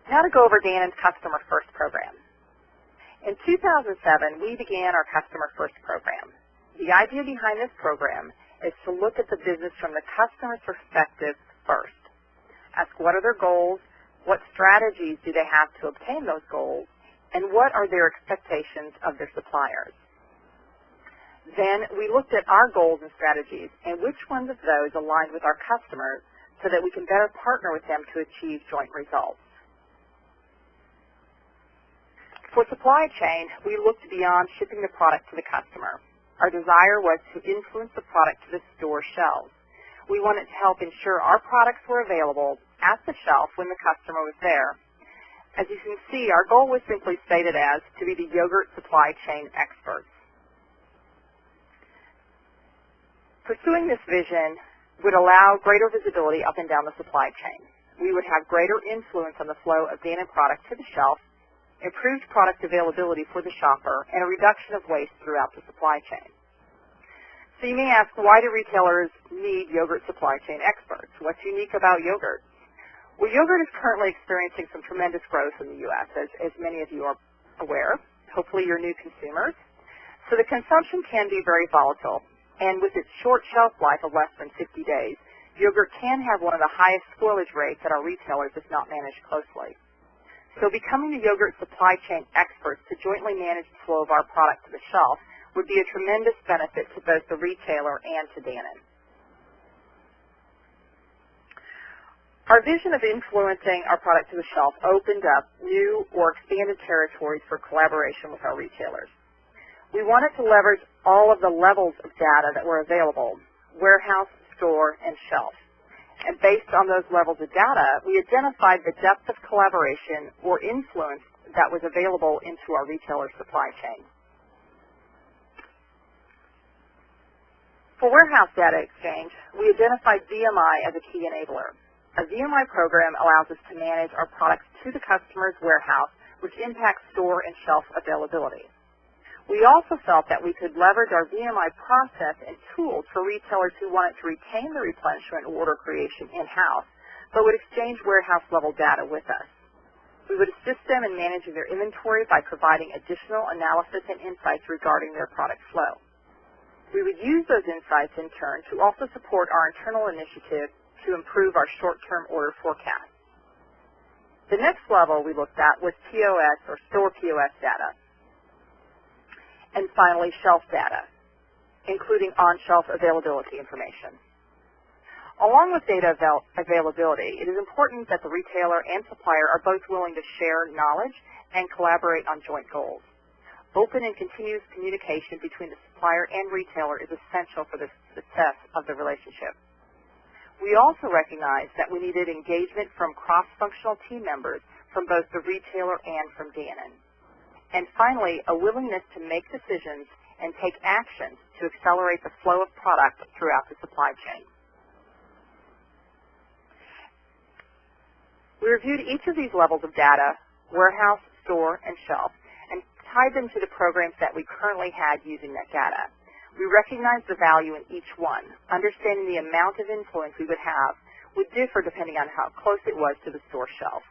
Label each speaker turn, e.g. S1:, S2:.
S1: Now to go over Dannon's Customer First program. In 2007, we began our Customer First program. The idea behind this program is to look at the business from the customer's perspective first. Ask what are their goals, what strategies do they have to obtain those goals, and what are their expectations of their suppliers. Then we looked at our goals and strategies and which ones of those aligned with our customers so that we can better partner with them to achieve joint results. For supply chain, we looked beyond shipping the product to the customer. Our desire was to influence the product to the store shelves. We wanted to help ensure our products were available at the shelf when the customer was there. As you can see, our goal was simply stated as to be the yogurt supply chain experts. Pursuing this vision would allow greater visibility up and down the supply chain. We would have greater influence on the flow of Dannon product to the shelf, improved product availability for the shopper, and a reduction of waste throughout the supply chain. So you may ask, why do retailers need yogurt supply chain experts? What's unique about yogurt? Well, yogurt is currently experiencing some tremendous growth in the U.S., as many of you are aware. Hopefully you're new consumers. So the consumption can be very volatile, and with its short shelf life of less than 50 days, yogurt can have one of the highest spoilage rates at our retailers if not managed closely. So becoming the yogurt supply chain experts to jointly manage the flow of our product to the shelf would be a tremendous benefit to both the retailer and to Dannon. Our vision of influencing our product to the shelf opened up new or expanded territories for collaboration with our retailers. We wanted to leverage all of the levels of data that were available, warehouse, store, and shelf. And based on those levels of data, we identified the depth of collaboration or influence that was available into our retailer supply chain. For warehouse data exchange, we identified VMI as a key enabler. A VMI program allows us to manage our products to the customer's warehouse, which impacts store and shelf availability. We also felt that we could leverage our VMI process and tools for retailers who wanted to retain the replenishment order creation in-house, but would exchange warehouse-level data with us. We would assist them in managing their inventory by providing additional analysis and insights regarding their product flow. We would use those insights, in turn, to also support our internal initiative to improve our short-term order forecast. The next level we looked at was POS, or store POS data. And finally, shelf data, including on-shelf availability information. Along with data availability, it is important that the retailer and supplier are both willing to share knowledge and collaborate on joint goals. Open and continuous communication between the supplier and retailer is essential for the success of the relationship. We also recognized that we needed engagement from cross-functional team members from both the retailer and from Dannon. And finally, a willingness to make decisions and take actions to accelerate the flow of product throughout the supply chain. We reviewed each of these levels of data, warehouse, store, and shelf, and tied them to the programs that we currently had using that data. We recognized the value in each one. Understanding the amount of influence we would have would differ depending on how close it was to the store shelf.